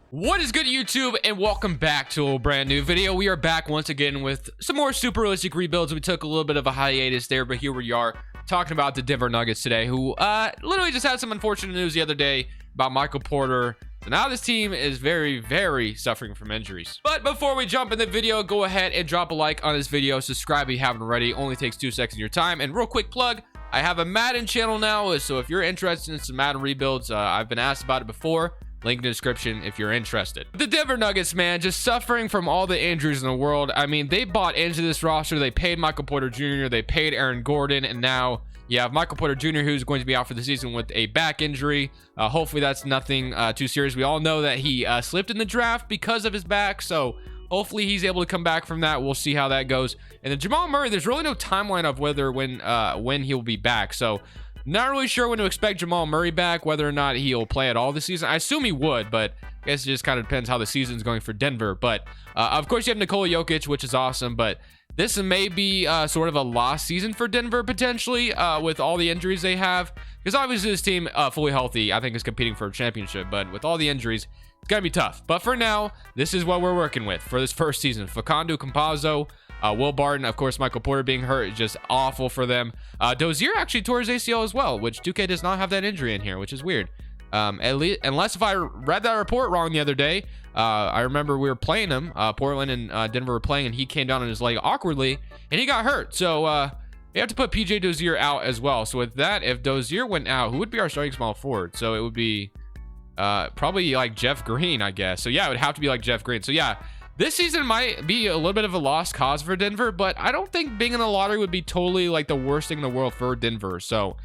What is good, YouTube, and welcome back to a brand new video. We are back once again with some more super realistic rebuilds. We took a little bit of a hiatus there, but here we are talking about the Denver Nuggets today, who literally just had some unfortunate news the other day about Michael Porter. So now this team is very suffering from injuries. But before we jump in the video, go ahead and drop a like on this video. Subscribe if you haven't already. Only takes 2 seconds of your time. And real quick plug, I have a Madden channel now, so if you're interested in some Madden rebuilds, I've been asked about it before. Link in the description if you're interested. The Denver Nuggets, man, just suffering from all the injuries in the world. I mean, they bought into this roster. They paid Michael Porter Jr., they paid Aaron Gordon, and now you have Michael Porter Jr., who's going to be out for the season with a back injury. Hopefully that's nothing too serious. We all know that he slipped in the draft because of his back, so hopefully he's able to come back from that. We'll see how that goes. And then Jamal Murray, there's really no timeline of whether when he'll be back, so not really sure when to expect Jamal Murray back, whether or not he'll play at all this season. I assume he would, but I guess it just kind of depends how the season's going for Denver. But of course you have Nikola Jokic, which is awesome, but this may be sort of a lost season for Denver potentially with all the injuries they have, because obviously this team fully healthy I think is competing for a championship, but with all the injuries it's gonna be tough. But for now, this is what we're working with for this first season. Facundo Campazzo, Will Barton, of course. Michael Porter being hurt is just awful for them. Dozier actually tore his ACL as well, which 2K does not have that injury in here, which is weird. At least, unless if I read that report wrong the other day. I remember we were playing him, Portland and Denver were playing, and he came down on his leg awkwardly and he got hurt. So you have to put PJ Dozier out as well. So with that, if Dozier went out, who would be our starting small forward? So it would be probably like Jeff Green, I guess. So yeah, it would have to be like Jeff Green. So yeah, this season might be a little bit of a lost cause for Denver, but I don't think being in the lottery would be totally like the worst thing in the world for Denver. So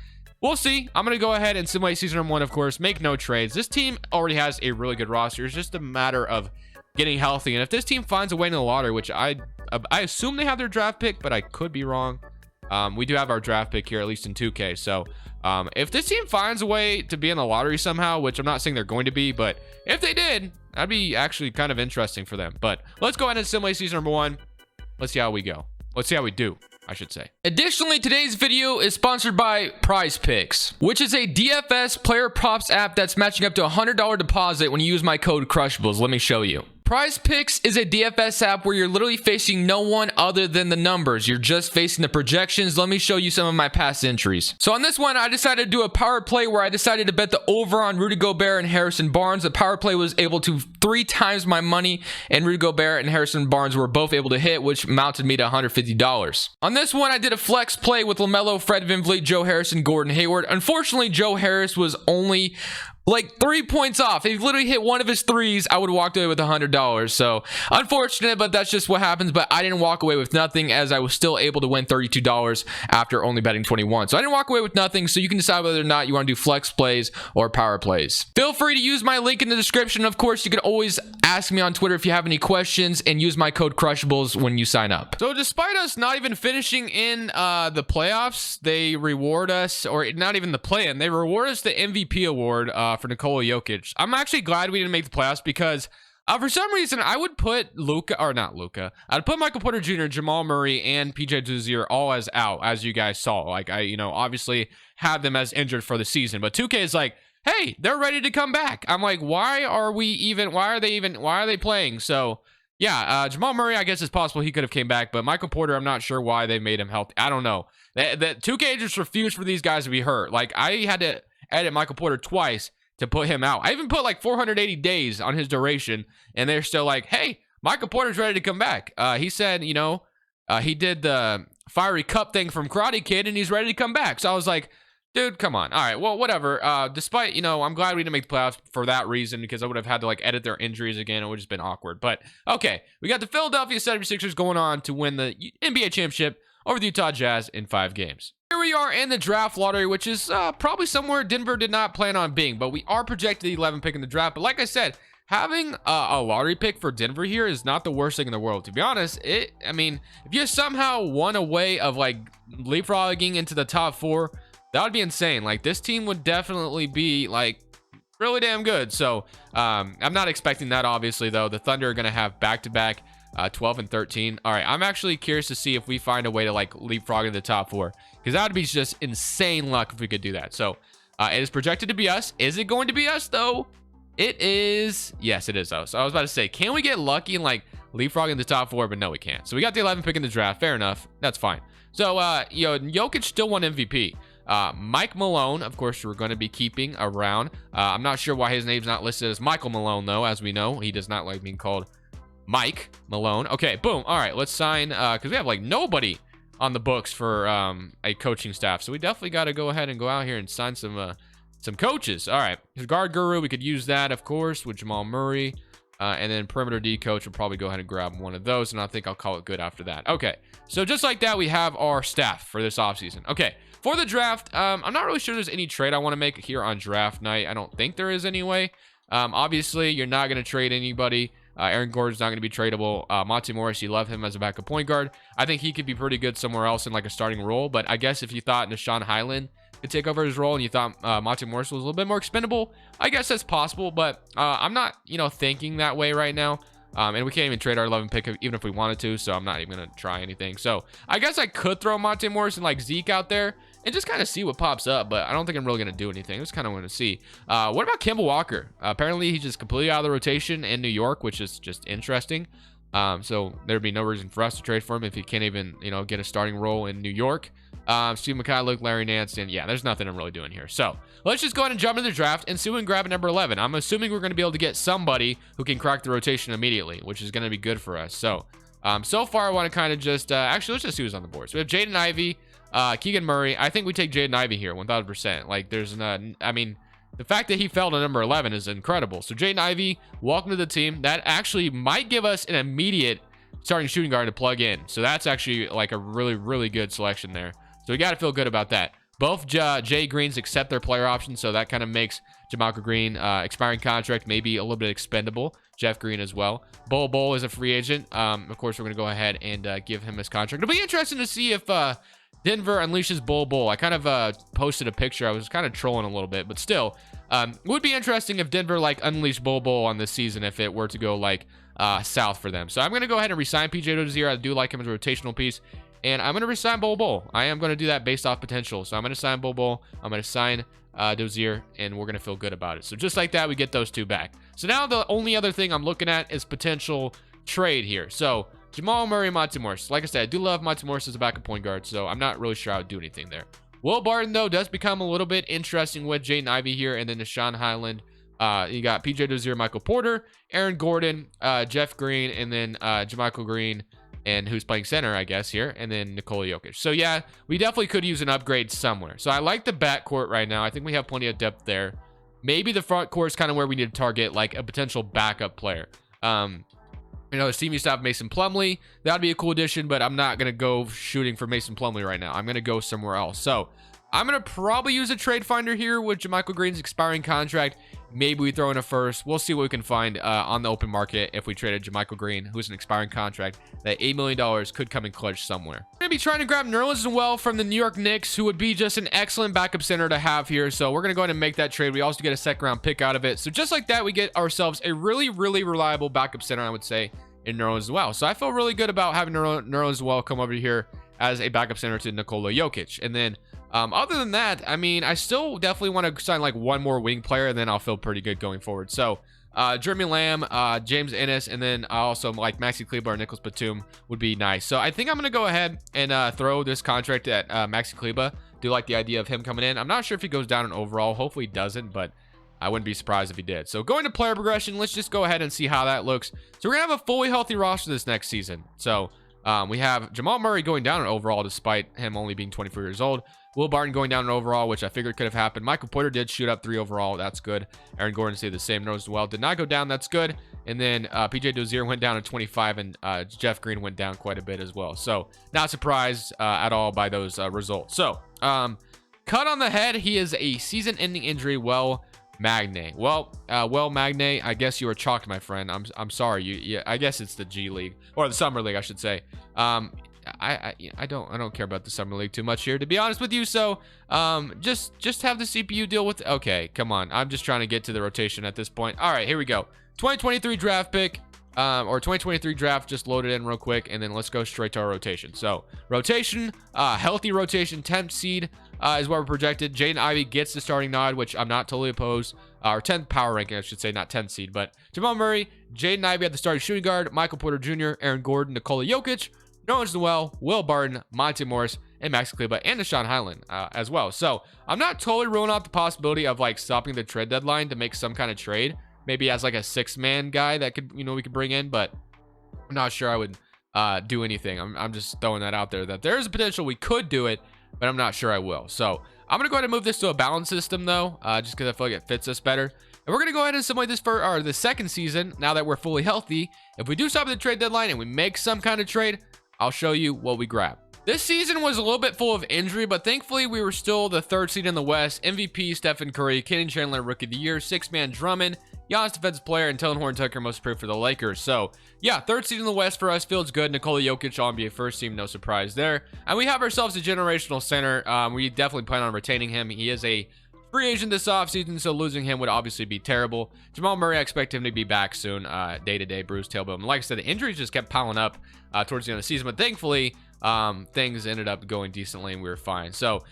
we'll see. I'm going to go ahead and simulate season number 1, of course, make no trades. This team already has a really good roster. It's just a matter of getting healthy. And if this team finds a way in the lottery, which I assume they have their draft pick, but I could be wrong. We do have our draft pick here, at least in 2K. So if this team finds a way to be in the lottery somehow, which I'm not saying they're going to be, but if they did, that'd be actually kind of interesting for them. But let's go ahead and simulate season number 1. Let's see how we go. Let's see how we do, I should say. Additionally, today's video is sponsored by Prize Picks, which is a DFS player props app that's matching up to a $100 deposit when you use my code Crushables. Let me show you. Prize Picks is a DFS app where you're literally facing no one other than the numbers. You're just facing the projections. Let me show you some of my past entries. So on this one, I decided to do a power play where I decided to bet the over on Rudy Gobert and Harrison Barnes. The power play was able to 3 times my money, and Rudy Gobert and Harrison Barnes were both able to hit, which mounted me to $150. On this one, I did a flex play with LaMelo, Fred VanVleet, Joe Harrison, Gordon Hayward. Unfortunately, Joe Harris was only like 3 points off. If he literally hit one of his threes, I would have walked away with $100. So unfortunate, but that's just what happens. But I didn't walk away with nothing, as I was still able to win $32 after only betting 21. So I didn't walk away with nothing. So you can decide whether or not you want to do flex plays or power plays. Feel free to use my link in the description. Of course, you can always ask me on Twitter if you have any questions, and use my code Crushables when you sign up. So despite us not even finishing in the playoffs, they reward us, or not even the play-in, they reward us the MVP award for Nikola Jokic. I'm actually glad we didn't make the playoffs, because for some reason I would put I'd put Michael Porter Jr., Jamal Murray, and PJ Dozier all as out, as you guys saw. Like I obviously had them as injured for the season, but 2K is like, hey, they're ready to come back. I'm like, why are they playing? So yeah, Jamal Murray, I guess it's possible he could have came back, but Michael Porter, I'm not sure why they made him healthy. I don't know. The 2K just refused for these guys to be hurt. Like, I had to edit Michael Porter twice to put him out. I even put like 480 days on his duration, and they're still like, hey, Michael Porter's ready to come back. He said, he did the fiery cup thing from Karate Kid, and he's ready to come back. So I was like, dude, come on. All right, well, whatever. Despite, I'm glad we didn't make the playoffs for that reason, because I would have had to like edit their injuries again. It would have just been awkward. But okay, we got the Philadelphia 76ers going on to win the NBA championship over the Utah Jazz in 5 games. Here we are in the draft lottery, which is probably somewhere Denver did not plan on being, but we are projected the 11th pick in the draft. But like I said, having a lottery pick for Denver here is not the worst thing in the world. To be honest, if you somehow won a way of like leapfrogging into the top 4, that would be insane. Like, this team would definitely be like really damn good. So I'm not expecting that, obviously, though. The Thunder are going to have back-to-back 12 and 13. All right, I'm actually curious to see if we find a way to like leapfrog into the top 4, because that would be just insane luck if we could do that. So it is projected to be us. Is it going to be us, though? It is. Yes, it is, though. So I was about to say, can we get lucky and like leapfrog in the top 4? But no, we can't. So we got the 11th pick in the draft. Fair enough. That's fine. So, Jokic still won MVP. Mike Malone, of course, we're going to be keeping around. I'm not sure why his name's not listed as Michael Malone, though. As we know, he does not like being called Mike Malone. Okay, boom. All right, let's sign, because we have like nobody on the books for a coaching staff. So we definitely got to go ahead and go out here and sign some coaches. All right, his guard guru, we could use that, of course, with Jamal Murray. And then perimeter D coach will probably go ahead and grab one of those, and I think I'll call it good after that. Okay, so just like that, we have our staff for this offseason. Okay, for the draft, I'm not really sure there's any trade I want to make here on draft night. I don't think there is anyway. Obviously, you're not going to trade anybody. Aaron Gordon's not going to be tradable. Monte Morris, you love him as a backup point guard. I think he could be pretty good somewhere else in like a starting role, but I guess if you thought Nashawn Highland could take over his role and you thought Monte Morris was a little bit more expendable, I guess that's possible, but I'm not, thinking that way right now. And we can't even trade our 11th pick even if we wanted to, so I'm not even going to try anything. So I guess I could throw Monte Morris and like Zeke out there and just kind of see what pops up, but I don't think I'm really going to do anything. I just kind of want to see. What about Kemba Walker? Apparently he's just completely out of the rotation in New York, which is just interesting. So there'd be no reason for us to trade for him if he can't even, get a starting role in New York. Steve McCullough, Larry Nance, and yeah, there's nothing I'm really doing here. So let's just go ahead and jump into the draft and see who we can grab at number 11. I'm assuming we're going to be able to get somebody who can crack the rotation immediately, which is going to be good for us. So, so far I want to kind of just, actually, let's just see who's on the board. So we have Jaden Ivey, Keegan Murray. I think we take Jaden Ivey here, 1000%. Like there's the fact that he fell to number 11 is incredible. So Jaden Ivey, welcome to the team. That actually might give us an immediate starting shooting guard to plug in. So that's actually like a really, really good selection there. So we got to feel good about that. Both Jay Greens accept their player option, so that kind of makes Jamal Green expiring contract maybe a little bit expendable. Jeff Green as well. Bol is a free agent. Of course, we're going to go ahead and give him his contract. It'll be interesting to see if Denver unleashes Bol. I kind of posted a picture. I was kind of trolling a little bit, but still, it would be interesting if Denver like unleashed Bol on this season if it were to go like south for them. So I'm going to go ahead and resign PJ Dozier. I do like him as a rotational piece. And I'm going to resign Bol. I am going to do that based off potential. So I'm going to sign Bol. I'm going to sign Dozier, and we're going to feel good about it. So just like that, we get those two back. So now the only other thing I'm looking at is potential trade here. So Jamal Murray, Monte Morris. Like I said, I do love Monte Morris as a backup point guard, so I'm not really sure I would do anything there. Will Barton, though, does become a little bit interesting with Jaden Ivey here, and then Nashawn Highland. You got PJ Dozier, Michael Porter, Aaron Gordon, Jeff Green, and then JaMychal Green, and who's playing center, I guess, here, and then Nikola Jokic. So, yeah, we definitely could use an upgrade somewhere. So, I like the backcourt right now. I think we have plenty of depth there. Maybe the front court is kind of where we need to target, like, a potential backup player. The team used to have Mason Plumlee. That would be a cool addition, but I'm not going to go shooting for Mason Plumlee right now. I'm going to go somewhere else. So, I'm going to probably use a trade finder here with JaMychal Green's expiring contract. Maybe we throw in a first. We'll see what we can find on the open market if we traded JaMychal Green, who's an expiring contract. That $8 million could come in clutch somewhere. We're going to be trying to grab Nerlens as well from the New York Knicks, who would be just an excellent backup center to have here. So we're going to go ahead and make that trade. We also get a second-round pick out of it. So just like that, we get ourselves a really, really reliable backup center, I would say, in Nerlens as well. So I feel really good about having Nerlens as well come over here as a backup center to Nikola Jokic. And then other than that, I still definitely want to sign like one more wing player, and then I'll feel pretty good going forward. So Jeremy Lamb, James Ennis, and then I also like Maxi Kleber or Nicholas Batum would be nice. So I think I'm going to go ahead and throw this contract at Maxi Kleber. Do like the idea of him coming in. I'm not sure if he goes down in overall. Hopefully he doesn't, but I wouldn't be surprised if he did. So going to player progression, let's just go ahead and see how that looks. So we're going to have a fully healthy roster this next season. So we have Jamal Murray going down in overall despite him only being 24 years old. Will Barton going down in overall, which I figured could have happened. Michael Porter did shoot up 3 overall. That's good. Aaron Gordon stayed the same note as well. Did not go down. That's good. And then PJ Dozier went down to 25, and Jeff Green went down quite a bit as well. So not surprised at all by those results. So cut on the head. He is a season-ending injury. Magne. Magne, I guess you were chalked, my friend. I'm sorry. I guess it's the G League or the Summer League, I should say. I don't care about the Summer League too much here, to be honest with you. So just have the CPU deal with. Okay, come on. I'm just trying to get to the rotation at this point. All right, here we go. 2023 draft pick. Or 2023 draft, just load it in real quick, and then let's go straight to our rotation. So rotation, healthy rotation, 10th seed. is what we're projected. Jaden Ivey gets the starting nod, which I'm not totally opposed. Or 10th power ranking, I should say, not 10th seed. But Jamal Murray, Jaden Ivey at the starting shooting guard, Michael Porter Jr., Aaron Gordon, Nikola Jokic, Nerlens Noel, Will Barton, Monte Morris, and Max Kleber, and Deshaun Highland as well. So I'm not totally ruling out the possibility of like stopping the trade deadline to make some kind of trade, maybe as like a 6-man guy that could, you know, we could bring in, but I'm not sure I would do anything. I'm just throwing that out there that there is a potential we could do it, but I'm not sure I will. So I'm gonna go ahead and move this to a balance system though, just because I feel like it fits us better. And we're gonna go ahead and simulate this for the second season now that we're fully healthy. If we do stop at the trade deadline and we make some kind of trade, I'll show you what we grab. This season was a little bit full of injury, but thankfully we were still the 3rd seed in the West. MVP Stephen Curry, Kenny Chandler Rookie of the Year, 6-man Drummond, Giannis Defensive Player, and Talen Horton-Tucker most improved for the Lakers. So yeah, 3rd seed in the West for us feels good. Nikola Jokic all NBA first team, no surprise there. And we have ourselves a generational center. We definitely plan on retaining him. He is a free agent this offseason, so losing him would obviously be terrible. Jamal Murray, I expect him to be back soon, day-to-day bruised tailbone. And like I said, the injuries just kept piling up towards the end of the season, but thankfully, things ended up going decently and we were fine. So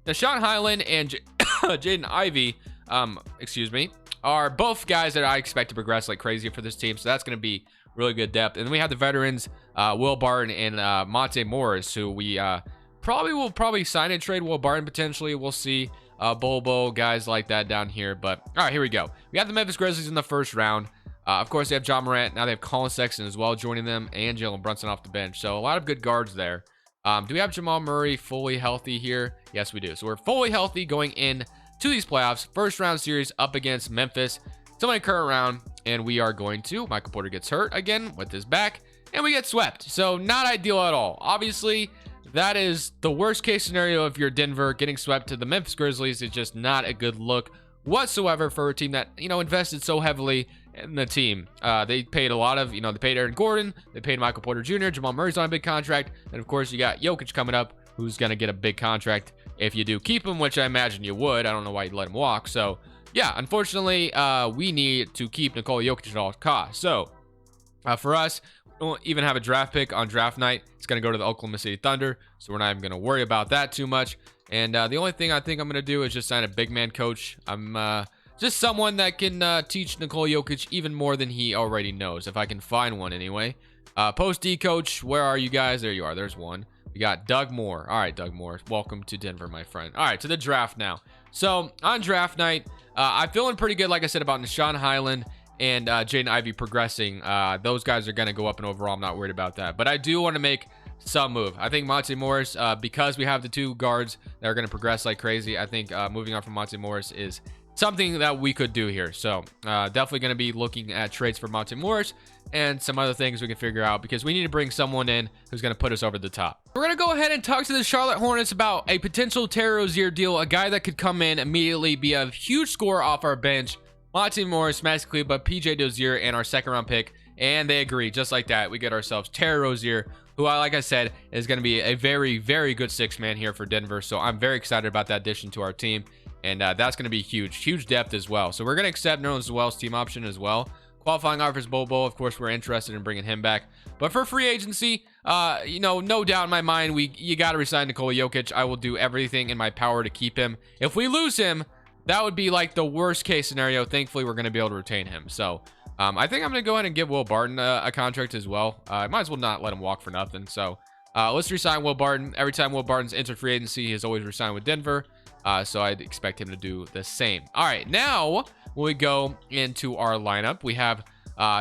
Deshaun Highland and Jaden Ivey, are both guys that I expect to progress like crazy for this team, so that's going to be really good depth. And then we have the veterans, Will Barton and Monte Morris, who we probably sign and trade Will Barton potentially. We'll see. Bobo, guys like that down here. But all right, here we go. We have the Memphis Grizzlies in the first round. Of course, they have John Morant. Now they have Colin Sexton as well joining them, and Jalen Brunson off the bench. So a lot of good guards there. Do we have Jamal Murray fully healthy here? Yes, we do. So we're fully healthy going in to these playoffs. First round series up against Memphis. Still in the current round, and we are going to. Michael Porter gets hurt again with his back, and we get swept. So not ideal at all. Obviously, that is the worst case scenario if you're Denver. Getting swept to the Memphis Grizzlies is just not a good look whatsoever for a team that, you know, invested so heavily in the team. They paid a lot of, you know, they paid Aaron Gordon, they paid Michael Porter Jr., Jamal Murray's on a big contract, and of course you got Jokic coming up, who's going to get a big contract if you do keep him, which I imagine you would. I don't know why you'd let him walk. So yeah, unfortunately, we need to keep Nikola Jokic at all costs. So for us, we don't even have a draft pick on draft night. It's going to go to the Oklahoma City Thunder, so we're not even going to worry about that too much. And the only thing I think I'm going to do is just sign a big man coach. I'm just someone that can teach Nikola Jokic even more than he already knows, if I can find one anyway. Post D coach, where are you guys? There you are. There's one. We got Doug Moore. All right, Doug Moore, welcome to Denver, my friend. All right, to the draft now. So on draft night, I'm feeling pretty good, like I said, about Deshaun Highland and Jaden Ivey progressing. Those guys are going to go up in overall. I'm not worried about that. But I do want to make some move. I think Monte Morris, because we have the 2 guards that are going to progress like crazy, I think moving on from Monte Morris is something that we could do here. So definitely going to be looking at trades for Monte Morris and some other things we can figure out, because we need to bring someone in who's going to put us over the top. We're going to go ahead and talk to the Charlotte Hornets about a potential Terry Rozier deal, a guy that could come in immediately, be a huge scorer off our bench. Monte Morris, Max Kleber, PJ Dozier, and our 2nd round pick. And they agree. Just like that, we get ourselves Terry Rozier, who, like I said, is going to be a very, very good 6-man here for Denver. So I'm very excited about that addition to our team. And that's going to be huge depth as well. So we're going to accept Nerlens Noel's team option as well. Qualifying offers Bobo. Of course, we're interested in bringing him back. But for free agency, no doubt in my mind, you got to resign Nikola Jokic. I will do everything in my power to keep him. If we lose him, that would be like the worst case scenario. Thankfully, we're going to be able to retain him. So I think I'm going to go ahead and give Will Barton a contract as well. I might as well not let him walk for nothing. So let's resign Will Barton. Every time Will Barton's entered free agency, he has always resigned with Denver. So I'd expect him to do the same. All right, now when we go into our lineup, we have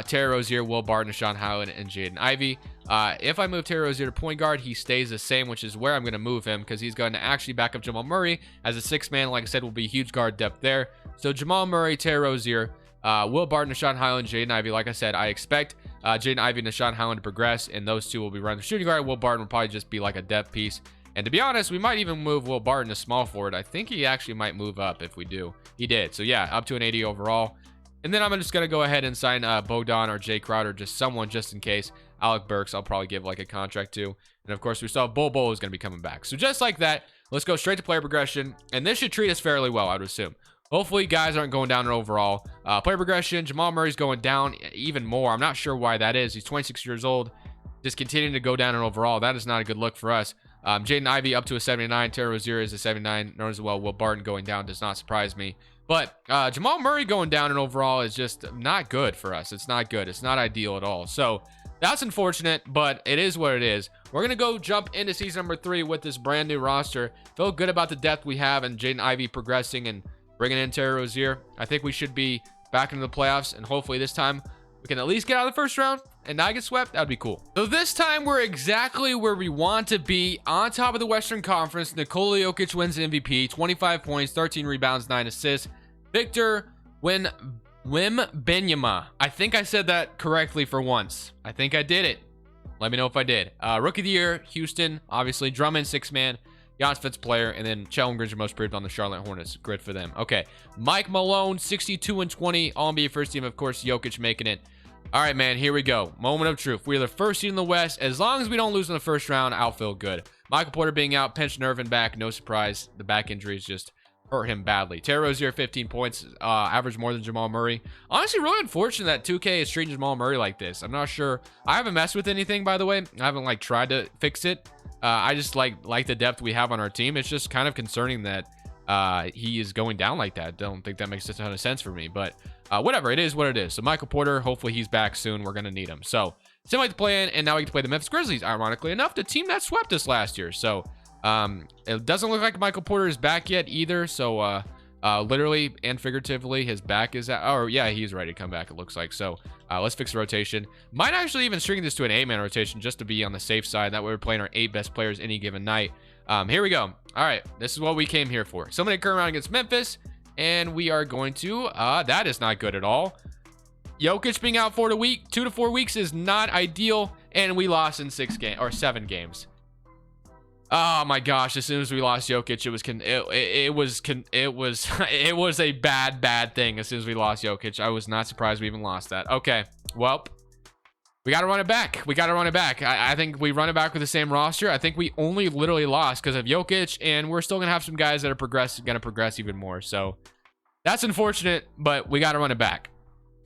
Terry Rozier, Will Barton, Deshaun Highland, and Jaden Ivey. If I move Terry Rozier to point guard, he stays the same, which is where I'm going to move him, because he's going to actually back up Jamal Murray as a 6-man. Like I said, will be huge guard depth there. So Jamal Murray, Terry Rozier, Will Barton, Deshaun Highland, Jaden Ivey. Like I said, I expect Jaden Ivey and Deshaun Highland to progress, and those two will be running the shooting guard. Will Barton will probably just be like a depth piece. And to be honest, we might even move Will Barton to small forward. I think he actually might move up if we do. He did. So yeah, up to an 80 overall. And then I'm just going to go ahead and sign Bogdan or Jay Crowder, just someone just in case. Alec Burks, I'll probably give like a contract to. And of course, we saw Bol is going to be coming back. So just like that, let's go straight to player progression. And this should treat us fairly well, I would assume. Hopefully, guys aren't going down in overall. Player progression, Jamal Murray's going down even more. I'm not sure why that is. He's 26 years old. Just continuing to go down in overall. That is not a good look for us. Jaden Ivey up to a 79. Terry Rozier is a 79. Known as well. Will Barton going down does not surprise me. But Jamal Murray going down in overall is just not good for us. It's not good. It's not ideal at all. So that's unfortunate, but it is what it is. We're going to go jump into season number 3 with this brand new roster. Feel good about the depth we have and Jaden Ivey progressing and bringing in Terry Rozier. I think we should be back into the playoffs, and hopefully this time we can at least get out of the first round and not get swept. That would be cool. So this time we're exactly where we want to be, on top of the Western Conference. Nikola Jokic wins MVP, 25 points, 13 rebounds, 9 assists. Victor Wembanyama. I think I said that correctly for once. I think I did it. Let me know if I did. Rookie of the Year, Houston, obviously. Drummond, 6-man. Giannis Fitz player, and then Chet Holmgren's most improved on the Charlotte Hornets. Good for them. Okay. Mike Malone, 62 and 20. All-NBA first team, of course, Jokic making it. All right, man, here we go. Moment of truth. We are the first seed in the West. As long as we don't lose in the first round, I'll feel good. Michael Porter being out, pinched nerve and back. No surprise. The back injuries just hurt him badly. Terry Rozier, 15 points. Average more than Jamal Murray. Honestly, really unfortunate that 2K is treating Jamal Murray like this. I'm not sure. I haven't messed with anything, by the way. I haven't, tried to fix it. I just like the depth we have on our team. It's just kind of concerning that he is going down like that. Don't think that makes a ton of sense for me, but whatever. It is what it is. So Michael Porter, hopefully he's back soon. We're going to need him. So same like to play in, and now we can play the Memphis Grizzlies, ironically enough, the team that swept us last year. So it doesn't look like Michael Porter is back yet either. So literally and figuratively, his back is out. Oh, yeah, he's ready to come back, it looks like. So let's fix the rotation. Might actually even string this to an 8-man rotation just to be on the safe side. That way we're playing our 8 best players any given night. Here we go. All right, this is what we came here for. Somebody current round against Memphis, and we are going to, that is not good at all. Jokic being out 2 to 4 weeks is not ideal, and we lost in 7 games. Oh my gosh! As soon as we lost Jokic, it was a bad thing. As soon as we lost Jokic, I was not surprised we even lost that. Okay, well, we got to run it back. I think we run it back with the same roster. I think we only literally lost because of Jokic, and we're still gonna have some guys that are gonna progress even more. So that's unfortunate, but we got to run it back.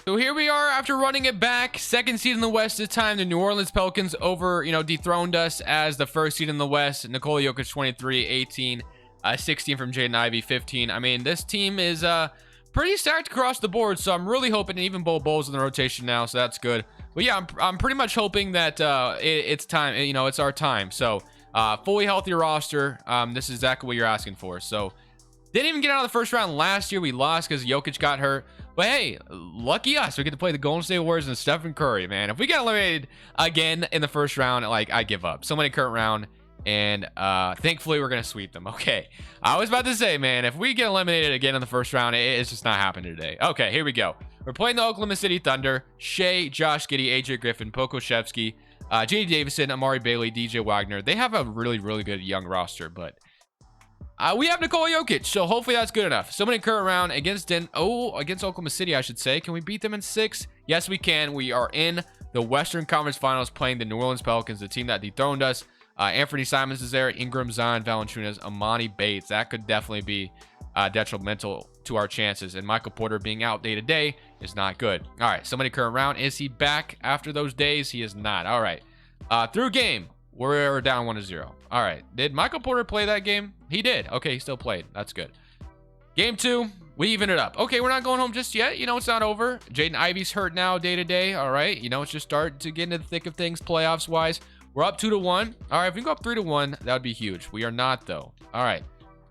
So here we are after running it back. Second seed in the West this time. The New Orleans Pelicans dethroned us as the first seed in the West. Nikola Jokic, 23, 18, 16 from Jaden Ivey, 15. I mean, this team is pretty stacked across the board, so I'm really hoping, and even Bo's in the rotation now, so that's good. But yeah, I'm pretty much hoping that it's time, it's our time. So fully healthy roster. This is exactly what you're asking for. So didn't even get out of the first round last year. We lost because Jokic got hurt. But hey, lucky us. We get to play the Golden State Warriors and Stephen Curry, man. If we get eliminated again in the first round, I give up. So many current round, and thankfully we're going to sweep them. Okay, I was about to say, man, if we get eliminated again in the first round, it's just not happening today. Okay, here we go. We're playing the Oklahoma City Thunder. Shea, Josh Giddey, AJ Griffin, Pokusevski, J.D. Davison, Amari Bailey, DJ Wagner. They have a really, really good young roster, but we have Nikola Jokic, so hopefully that's good enough. So many current round against Oklahoma City, I should say. Can we beat them in 6? Yes, we can. We are in the Western Conference Finals playing the New Orleans Pelicans, the team that dethroned us. Anthony Simons is there, Ingram, Zion, Valanciunas, Amani Bates. That could definitely be detrimental to our chances. And Michael Porter being out day to day is not good. All right, so many current round. Is he back after those days? He is not. All right, through game. We're down 1-0. All right. Did Michael Porter play that game? He did. Okay, he still played. That's good. Game 2, we even it up. Okay, we're not going home just yet. It's not over. Jaden Ivey's hurt now day to day. All right. It's just starting to get into the thick of things playoffs-wise. We're up 2-1. All right, if we go up 3-1, that would be huge. We are not, though. All right.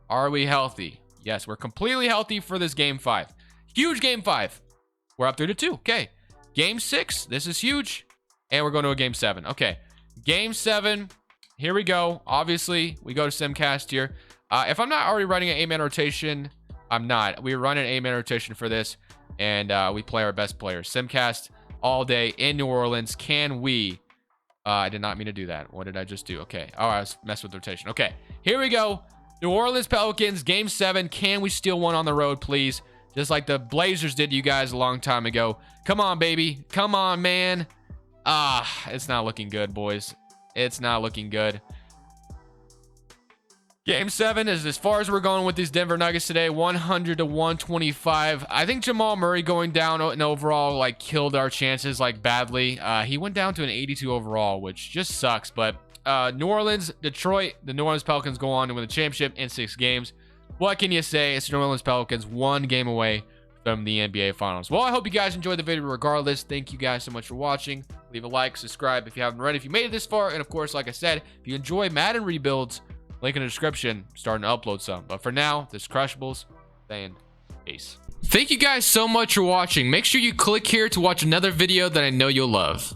Are we healthy? Yes, we're completely healthy for this Game 5. Huge Game 5. We're up 3-2. Okay. Game 6, this is huge. And we're going to a Game 7. Okay. Game 7, here we go. Obviously, we go to Simcast here. If I'm not already running an 8-man rotation, I'm not. We run an 8-man rotation for this, and we play our best players. Simcast all day in New Orleans. Can we? I did not mean to do that. What did I just do? Okay. Oh, I was messing with the rotation. Okay, here we go. New Orleans Pelicans, Game 7. Can we steal one on the road, please? Just like the Blazers did to you guys a long time ago. Come on, baby. Come on, man. It's not looking good, boys. It's not looking good. Game 7 is as far as we're going with these Denver Nuggets today, 100-125. I think Jamal Murray going down in overall killed our chances badly. He went down to an 82 overall, which just sucks. But New Orleans, Detroit, the New Orleans Pelicans go on to win the championship in 6 games. What can you say? It's the New Orleans Pelicans 1 game away from the NBA Finals. Well, I hope you guys enjoyed the video regardless. Thank you guys so much for watching. Leave a like, subscribe if you haven't already, if you made it this far. And of course, like I said, if you enjoy Madden rebuilds, link in the description, starting to upload some. But for now, this is Crushables, and peace. Thank you guys so much for watching. Make sure you click here to watch another video that I know you'll love.